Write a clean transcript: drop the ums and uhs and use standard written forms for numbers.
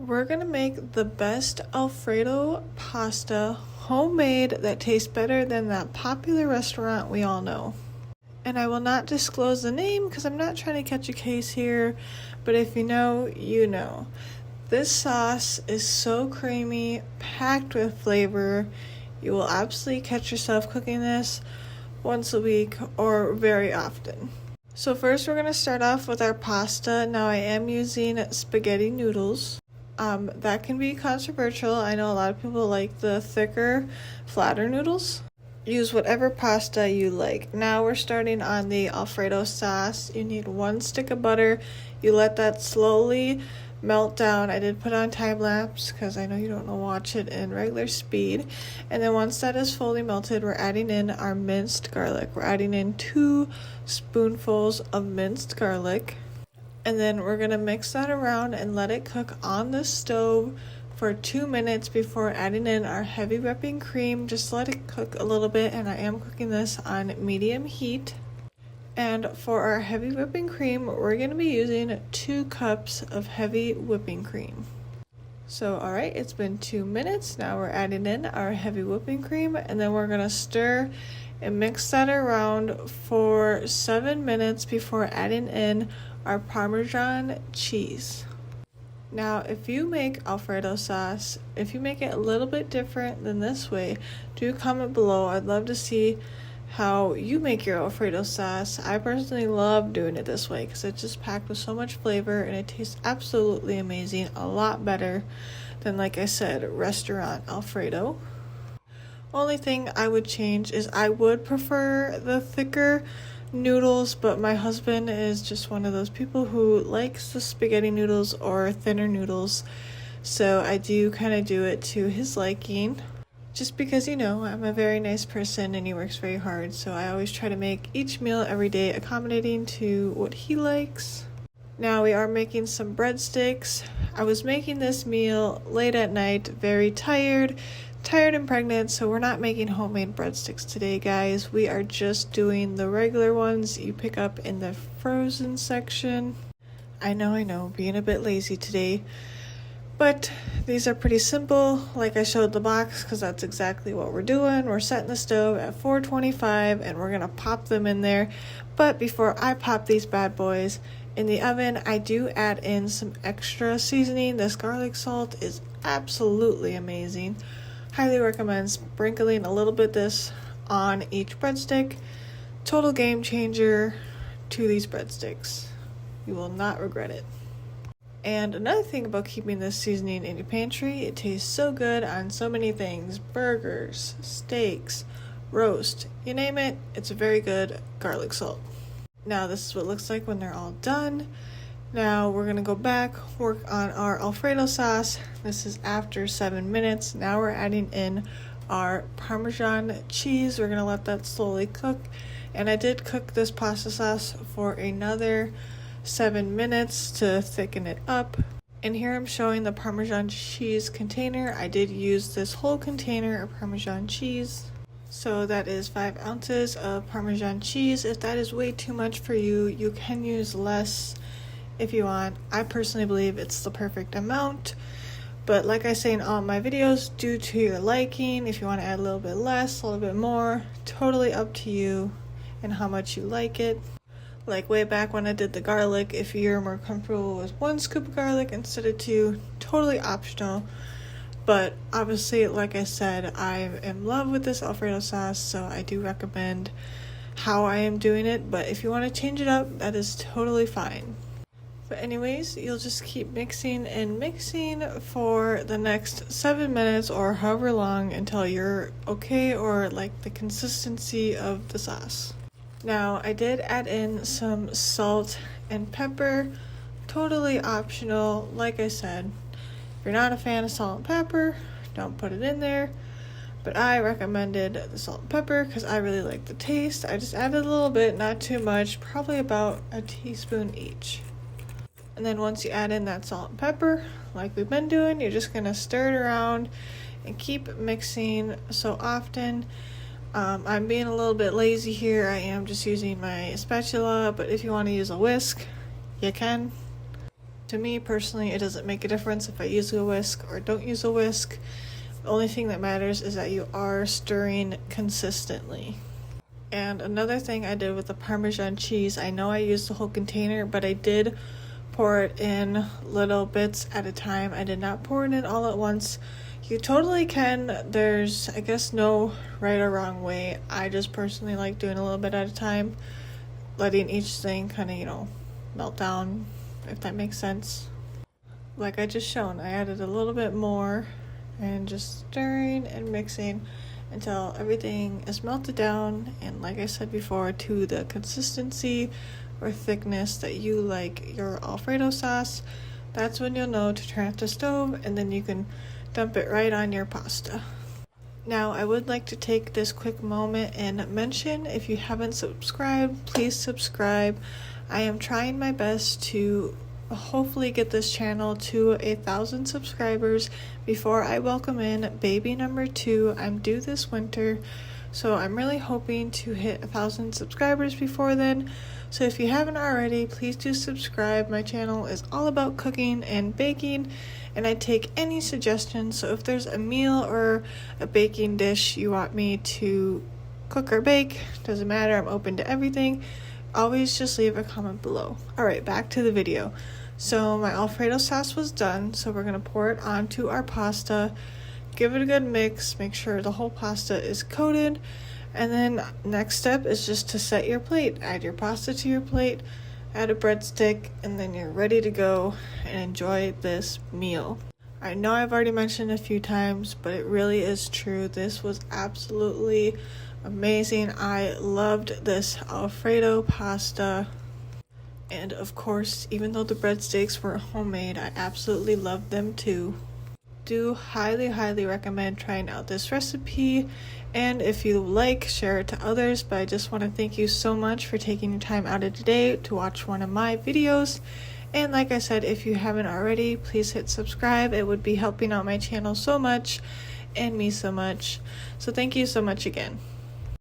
We're gonna make the best Alfredo pasta, homemade, that tastes better than that popular restaurant we all know. And I will not disclose the name because I'm not trying to catch a case here, but if you know, you know. This sauce is so creamy, packed with flavor. You will absolutely catch yourself cooking this once a week or very often. So first we're going to start off with our pasta. Now I am using spaghetti noodles. That can be controversial. I know a lot of people like the thicker, flatter noodles. Use whatever pasta you like. Now we're starting on the Alfredo sauce. You need 1 stick of butter. You let that slowly melt down. I did put on time lapse because I know you don't want to watch it in regular speed. And then once that is fully melted, we're adding in our minced garlic. We're adding in 2 spoonfuls of minced garlic. And then we're going to mix that around and let it cook on the stove for 2 minutes before adding in our heavy whipping cream. Just let it cook a little bit, and I am cooking this on medium heat. And for our heavy whipping cream, we're going to be using 2 cups of heavy whipping cream. So, alright, it's been 2 minutes. Now we're adding in our heavy whipping cream, and then we're going to stir and mix that around for 7 minutes before adding in our Parmesan cheese. Now, if you make Alfredo sauce, if you make it a little bit different than this way, do comment below. I'd love to see how you make your Alfredo sauce. I personally love doing it this way because it's just packed with so much flavor and it tastes absolutely amazing. A lot better than, like I said, restaurant Alfredo. Only thing I would change is I would prefer the thicker noodles, but my husband is just one of those people who likes the spaghetti noodles or thinner noodles, so I do kind of do it to his liking, just because, you know, I'm a very nice person and he works very hard, so I always try to make each meal every day accommodating to what he likes. Now we are making some breadsticks. I was making this meal late at night, very tired and pregnant, so we're not making homemade breadsticks today, guys. We are just doing the regular ones you pick up in the frozen section. I know, being a bit lazy today, but these are pretty simple, like I showed the box, because that's exactly what we're doing. We're setting the stove at 425 and we're gonna pop them in there. But before I pop these bad boys in the oven, I do add in some extra seasoning. This garlic salt is absolutely amazing. Highly recommend sprinkling a little bit this on each breadstick. Total game changer to these breadsticks. You will not regret it. And another thing about keeping this seasoning in your pantry, it tastes so good on so many things. Burgers, steaks, roast, you name it, it's a very good garlic salt. Now this is what it looks like when they're all done. Now we're going to go back, work on our Alfredo sauce. This is after 7 minutes. Now we're adding in our Parmesan cheese. We're going to let that slowly cook. And I did cook this pasta sauce for another 7 minutes to thicken it up. And here I'm showing the Parmesan cheese container. I did use this whole container of Parmesan cheese. So that is 5 ounces of Parmesan cheese. If that is way too much for you, you can use less if you want. I personally believe it's the perfect amount, but like I say in all my videos, due to your liking, if you want to add a little bit less, a little bit more, totally up to you and how much you like it. Like way back when I did the garlic, if you're more comfortable with 1 scoop of garlic instead of 2, totally optional. But obviously, like I said, I am in love with this Alfredo sauce, so I do recommend how I am doing it, but if you want to change it up, that is totally fine. But anyways, you'll just keep mixing and mixing for the next 7 minutes or however long until you're okay or like the consistency of the sauce. Now, I did add in some salt and pepper, totally optional. Like I said, if you're not a fan of salt and pepper, don't put it in there. But I recommended the salt and pepper because I really like the taste. I just added a little bit, not too much, probably about a teaspoon each. And then once you add in that salt and pepper, like we've been doing, you're just going to stir it around and keep mixing so often. I'm being a little bit lazy here. I am just using my spatula, but if you want to use a whisk, you can. To me personally, it doesn't make a difference if I use a whisk or don't use a whisk. The only thing that matters is that you are stirring consistently. And another thing I did with the Parmesan cheese, I know I used the whole container, but I did pour it in little bits at a time. I did not pour it in all at once. You totally can. There's, I guess, no right or wrong way. I just personally like doing a little bit at a time, letting each thing kind of, melt down, if that makes sense. Like I just shown, I added a little bit more and just stirring and mixing until everything is melted down, and like I said before, to the consistency or thickness that you like your Alfredo sauce. That's when you'll know to turn off the stove, and then you can dump it right on your pasta. Now, I would like to take this quick moment and mention, if you haven't subscribed, please subscribe. I am trying my best to hopefully get this channel to 1,000 subscribers before I welcome in baby number 2. I'm due this winter, so I'm really hoping to hit 1,000 subscribers before then. So if you haven't already, please do subscribe. My channel is all about cooking and baking, and I take any suggestions. So if there's a meal or a baking dish you want me to cook or bake, doesn't matter, I'm open to everything. Always just leave a comment below. Alright, back to the video. So my Alfredo sauce was done, so we're going to pour it onto our pasta, give it a good mix, make sure the whole pasta is coated, and then next step is just to set your plate. Add your pasta to your plate, add a breadstick, and then you're ready to go and enjoy this meal. I know I've already mentioned a few times, but it really is true. This was absolutely amazing. I loved this Alfredo pasta. And of course, even though the breadsticks were homemade, I absolutely loved them too. Do highly recommend trying out this recipe, and if you like, share it to others. But I just want to thank you so much for taking your time out of today to watch one of my videos. And like I said, if you haven't already, please hit subscribe. It would be helping out my channel so much and me so much. So thank you so much again.